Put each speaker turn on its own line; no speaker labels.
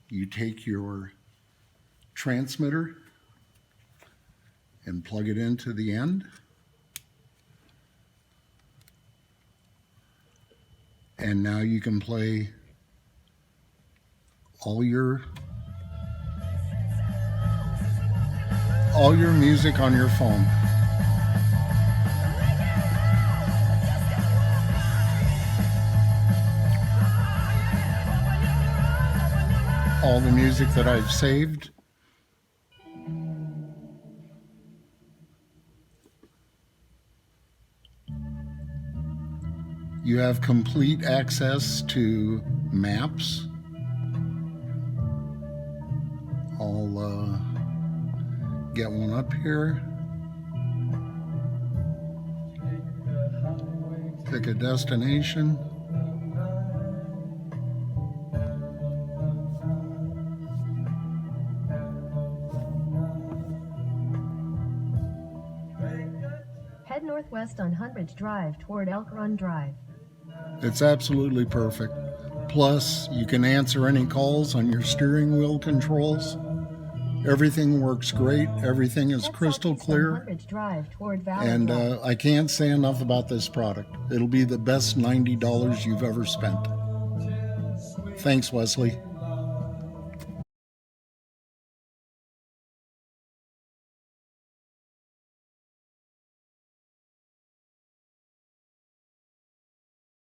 you take your transmitter and plug it into the end. And now you can play all your music on your phone. All the music that I've saved. You have complete access to maps. I'll get one up here. Pick a destination.
Head northwest on Hundredge Drive toward Elk Run Drive.
It's absolutely perfect. Plus, you can answer any calls on your steering wheel controls. Everything works great. Everything is crystal clear. And I can't say enough about this product. It'll be the best $90 you've ever spent. Thanks, Wesley.